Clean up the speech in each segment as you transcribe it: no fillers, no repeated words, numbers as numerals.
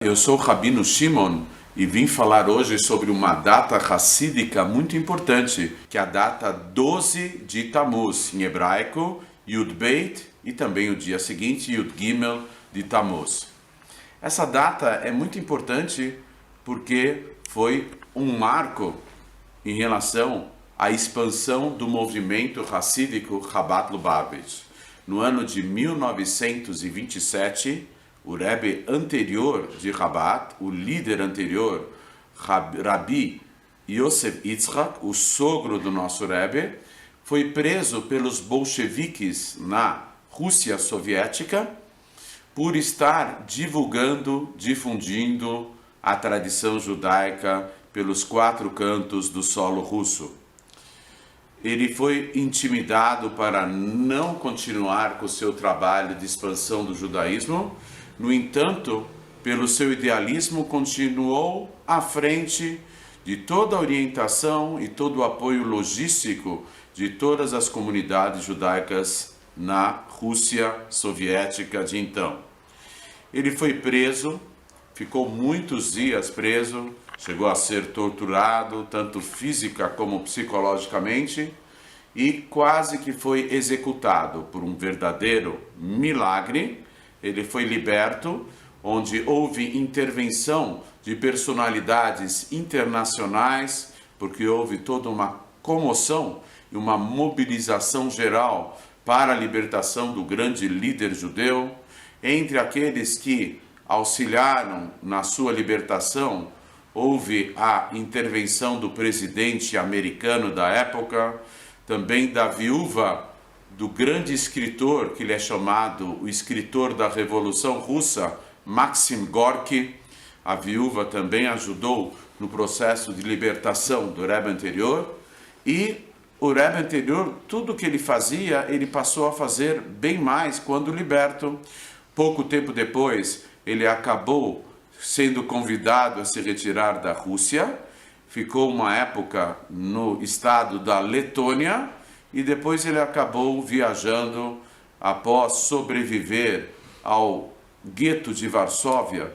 Eu sou o Rabino Shimon e vim falar hoje sobre uma data hassídica muito importante, que é a data 12 de Tammuz, em hebraico, Yud Beit, e também o dia seguinte, Yud Gimel de Tammuz. Essa data é muito importante porque foi um marco em relação à expansão do movimento hassídico Chabad Lubavitch. No ano de 1927, o Rebbe anterior de Chabad, o líder anterior, Rabbi Yosef Yitzhak, o sogro do nosso Rebbe, foi preso pelos bolcheviques na Rússia soviética por estar difundindo a tradição judaica pelos quatro cantos do solo russo. Ele foi intimidado para não continuar com o seu trabalho de expansão do judaísmo. No entanto, pelo seu idealismo, continuou à frente de toda a orientação e todo o apoio logístico de todas as comunidades judaicas na Rússia soviética de então. Ele foi preso, ficou muitos dias preso, chegou a ser torturado, tanto física como psicologicamente, e quase que foi executado por um verdadeiro milagre. Ele foi liberto, onde houve intervenção de personalidades internacionais, porque houve toda uma comoção e uma mobilização geral para a libertação do grande líder judeu. Entre aqueles que auxiliaram na sua libertação, houve a intervenção do presidente americano da época, também da viúva do grande escritor, que ele é chamado o escritor da Revolução Russa, Maxim Gorky. A viúva também ajudou no processo de libertação do Rebbe anterior. E o Rebbe anterior, tudo que ele fazia, ele passou a fazer bem mais quando liberto. Pouco tempo depois, ele acabou sendo convidado a se retirar da Rússia, ficou uma época no estado da Letônia e depois ele acabou viajando após sobreviver ao gueto de Varsóvia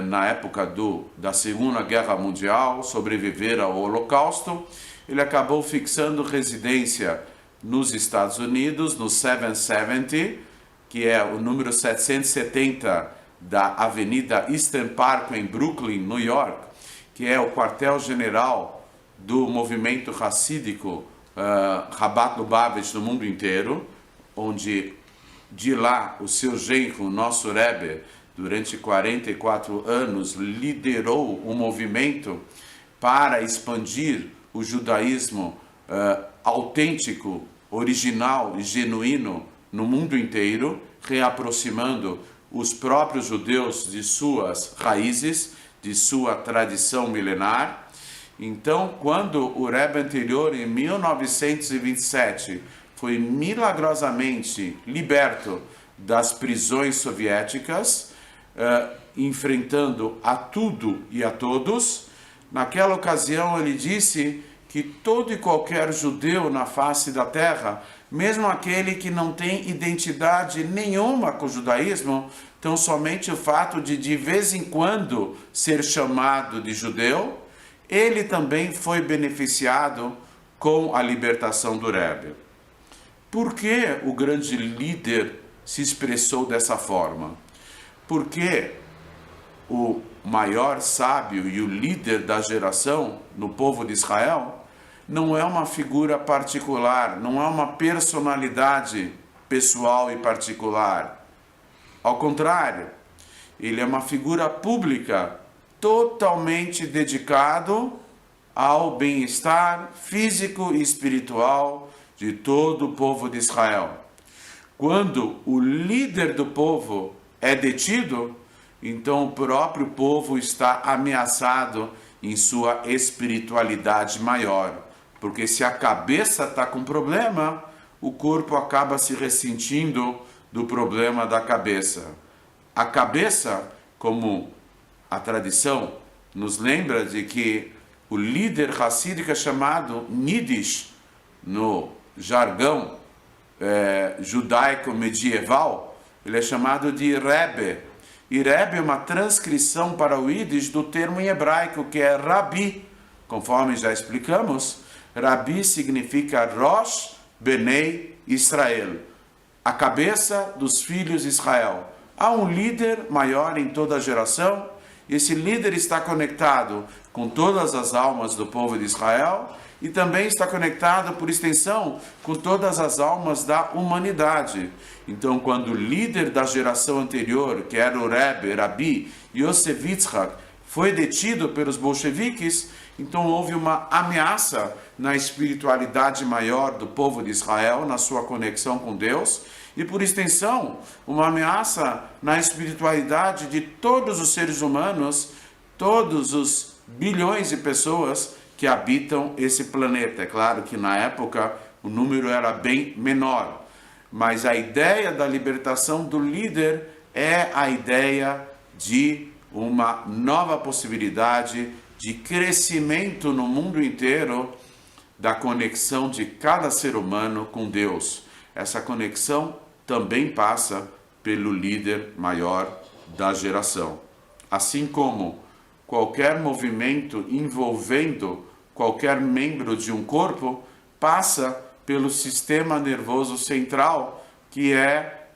na época da Segunda Guerra Mundial, sobreviver ao Holocausto. Ele acabou fixando residência nos Estados Unidos, no 770, que é o número 770 da Avenida Eastern Park em Brooklyn, New York, que é o quartel-general do movimento hassídico Chabad Lubavitch no mundo inteiro, onde de lá o seu genro, o nosso Rebbe, durante 44 anos liderou o movimento para expandir o judaísmo autêntico, original e genuíno no mundo inteiro, reaproximando os próprios judeus de suas raízes, de sua tradição milenar. Então, quando o Rebbe anterior, em 1927, foi milagrosamente liberto das prisões soviéticas, enfrentando a tudo e a todos, naquela ocasião ele disse que todo e qualquer judeu na face da terra, mesmo aquele que não tem identidade nenhuma com o judaísmo, tão somente o fato de vez em quando ser chamado de judeu, ele também foi beneficiado com a libertação do Rebbe. Por que o grande líder se expressou dessa forma? Porque o maior sábio e o líder da geração no povo de Israel não é uma figura particular, não é uma personalidade pessoal e particular. Ao contrário, ele é uma figura pública totalmente dedicado ao bem-estar físico e espiritual de todo o povo de Israel. Quando o líder do povo é detido, então o próprio povo está ameaçado em sua espiritualidade maior. Porque se a cabeça está com problema, o corpo acaba se ressentindo do problema da cabeça. A cabeça, como a tradição nos lembra de que o líder hassídico é chamado Nidish, no jargão judaico medieval, ele é chamado de Rebbe. E Rebbe é uma transcrição para o Yiddish do termo em hebraico, que é Rabi. Conforme já explicamos, Rabi significa Rosh Benei Israel, a cabeça dos filhos de Israel. Há um líder maior em toda a geração. Esse líder está conectado com todas as almas do povo de Israel e também está conectado, por extensão, com todas as almas da humanidade. Então, quando o líder da geração anterior, que era o Rebbe, Rabi Yosef Yitzhak, foi detido pelos bolcheviques, então houve uma ameaça na espiritualidade maior do povo de Israel, na sua conexão com Deus, e por extensão, uma ameaça na espiritualidade de todos os seres humanos, todos os bilhões de pessoas que habitam esse planeta. É claro que na época o número era bem menor, mas a ideia da libertação do líder é a ideia de uma nova possibilidade de crescimento no mundo inteiro da conexão de cada ser humano com Deus. Essa conexão também passa pelo líder maior da geração. Assim como qualquer movimento envolvendo qualquer membro de um corpo passa pelo sistema nervoso central, que é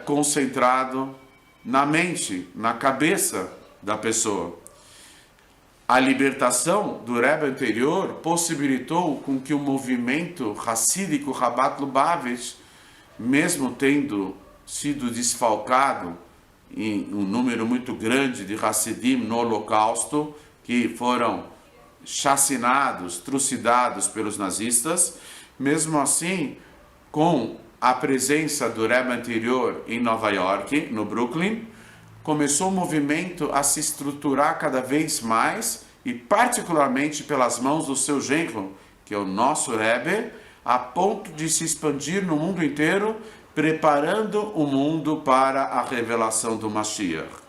concentrado na mente, na cabeça da pessoa. A libertação do Rebbe anterior possibilitou com que o movimento hassídico Chabad Lubavitch, mesmo tendo sido desfalcado em um número muito grande de Hassidim no Holocausto, que foram chacinados, trucidados pelos nazistas, mesmo assim, com a presença do Rebbe anterior em Nova York, no Brooklyn, começou o movimento a se estruturar cada vez mais, e particularmente pelas mãos do seu genro, que é o nosso Rebbe, a ponto de se expandir no mundo inteiro, preparando o mundo para a revelação do Mashiach.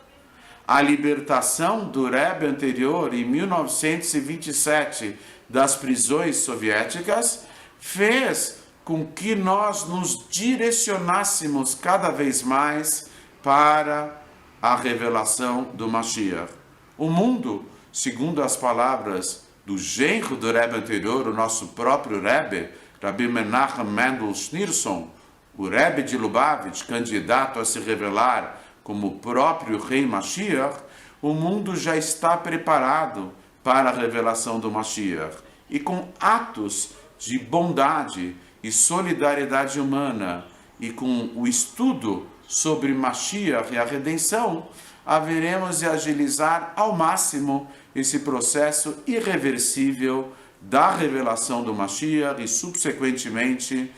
A libertação do Rebbe anterior, em 1927, das prisões soviéticas, fez com que nós nos direcionássemos cada vez mais para a revelação do Mashiach. O mundo, segundo as palavras do genro do Rebbe anterior, o nosso próprio Rebbe, Rabbi Menachem Mendel Schneerson, o Rebbe de Lubavitch, candidato a se revelar como o próprio Rei Mashiach, o mundo já está preparado para a revelação do Mashiach. E com atos de bondade e solidariedade humana, e com o estudo sobre Mashiach e a redenção, haveremos de agilizar ao máximo esse processo irreversível da revelação do Mashiach e, subsequentemente,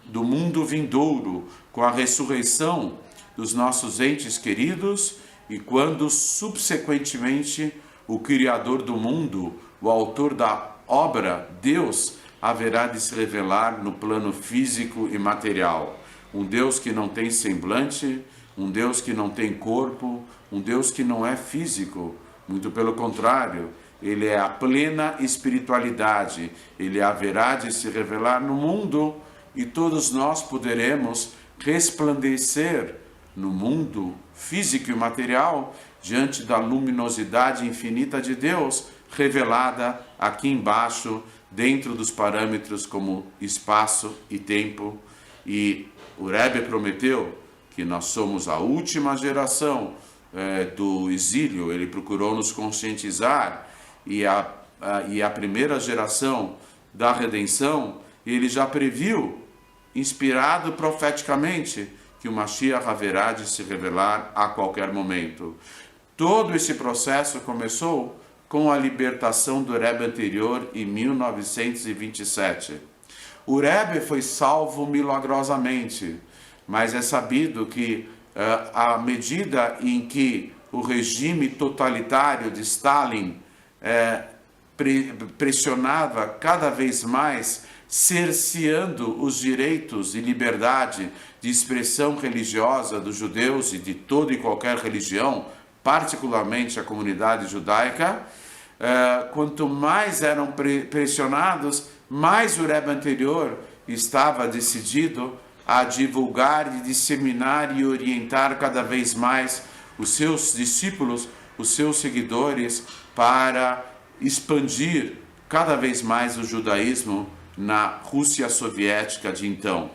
do mundo vindouro, com a ressurreição dos nossos entes queridos e quando, subsequentemente, o Criador do mundo, o autor da obra, Deus, haverá de se revelar no plano físico e material. Um Deus que não tem semblante, um Deus que não tem corpo, um Deus que não é físico. Muito pelo contrário, ele é a plena espiritualidade. Ele haverá de se revelar no mundo e todos nós poderemos resplandecer no mundo físico e material diante da luminosidade infinita de Deus revelada aqui embaixo, dentro dos parâmetros como espaço e tempo. E o Rebbe prometeu que nós somos a última geração do exílio. Ele procurou nos conscientizar, e a primeira geração da redenção. Ele já previu, inspirado profeticamente, que o Mashiach haverá de se revelar a qualquer momento. Todo esse processo começou com a libertação do Rebbe anterior em 1927. O Rebbe foi salvo milagrosamente, mas é sabido que à medida em que o regime totalitário de Stalin pressionava cada vez mais, cerceando os direitos e liberdade de expressão religiosa dos judeus e de toda e qualquer religião, particularmente a comunidade judaica, quanto mais eram pressionados, mais o Rebbe anterior estava decidido a divulgar, e disseminar e orientar cada vez mais os seus discípulos, os seus seguidores, para expandir cada vez mais o judaísmo na Rússia soviética de então.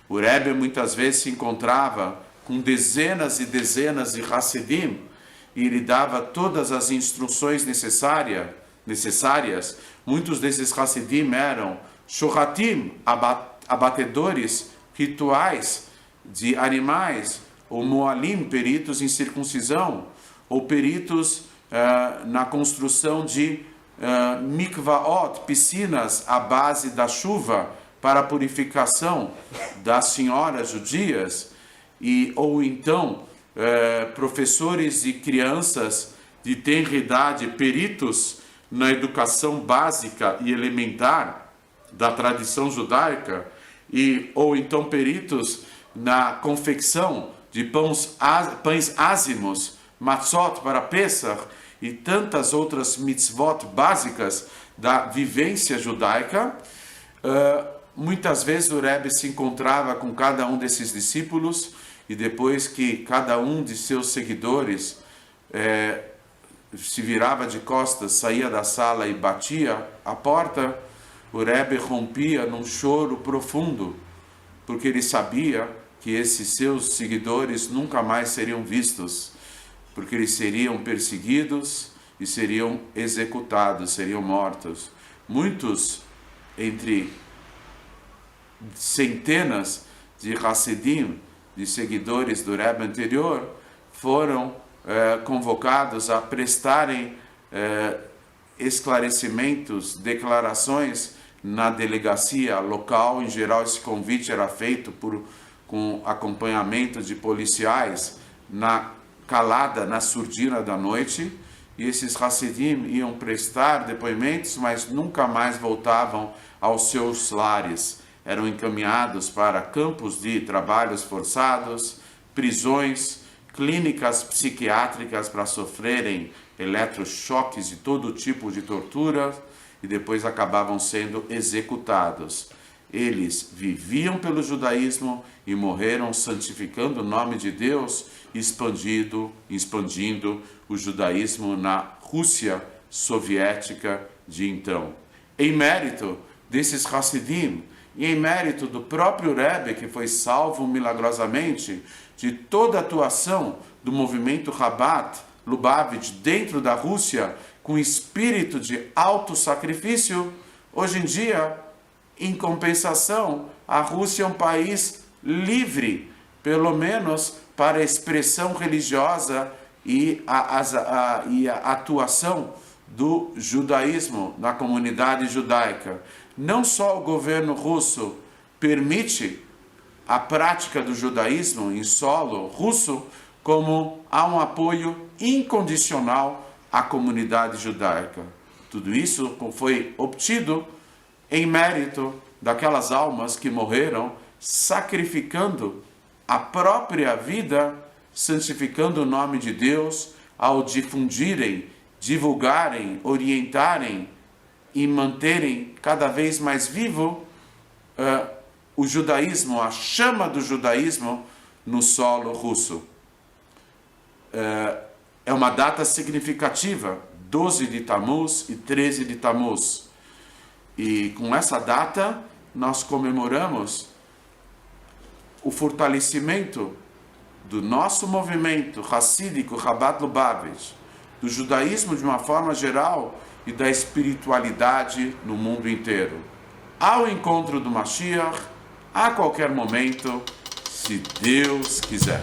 O Rebbe muitas vezes se encontrava com dezenas e dezenas de Hassidim e ele dava todas as instruções necessárias. Muitos desses Hassidim eram shohatim, abatedores rituais de animais, ou moalim, peritos em circuncisão, ou peritos na construção de mikvaot, piscinas à base da chuva para a purificação das senhoras judias, ou então professores e crianças de tenra idade, peritos na educação básica e elementar da tradição judaica, ou então peritos na confecção de pães ázimos, matzot para Pesach, e tantas outras mitzvot básicas da vivência judaica. Muitas vezes o Rebbe se encontrava com cada um desses discípulos, e depois que cada um de seus seguidores se virava de costas, saía da sala e batia a porta, o Rebbe rompia num choro profundo, porque ele sabia que esses seus seguidores nunca mais seriam vistos, porque eles seriam perseguidos e seriam executados, seriam mortos. Muitos, entre centenas de Hassidim, de seguidores do Rebbe anterior, foram convocados a prestarem esclarecimentos, declarações na delegacia local. Em geral, esse convite era feito com acompanhamento de policiais na calada, na surdina da noite, e esses Hassidim iam prestar depoimentos, mas nunca mais voltavam aos seus lares. Eram encaminhados para campos de trabalhos forçados, prisões, clínicas psiquiátricas para sofrerem eletrochoques e todo tipo de tortura, e depois acabavam sendo executados. Eles viviam pelo judaísmo e morreram santificando o nome de Deus, expandindo o judaísmo na Rússia soviética de então. Em mérito desses Hassidim, e em mérito do próprio Rebbe, que foi salvo milagrosamente de toda a atuação do movimento Rabat Lubavitch dentro da Rússia, com espírito de autossacrifício, hoje em dia, em compensação, a Rússia é um país livre, pelo menos para a expressão religiosa e a atuação do judaísmo na comunidade judaica. Não só o governo russo permite a prática do judaísmo em solo russo, como há um apoio incondicional à comunidade judaica. Tudo isso foi obtido em mérito daquelas almas que morreram sacrificando a própria vida, santificando o nome de Deus, ao difundirem, divulgarem, orientarem e manterem cada vez mais vivo o judaísmo, a chama do judaísmo no solo russo. É uma data significativa, 12 de Tammuz e 13 de Tammuz. E com essa data nós comemoramos o fortalecimento do nosso movimento hassídico Rabat Lubavitch, do judaísmo de uma forma geral e da espiritualidade no mundo inteiro. Ao encontro do Mashiach, a qualquer momento, se Deus quiser.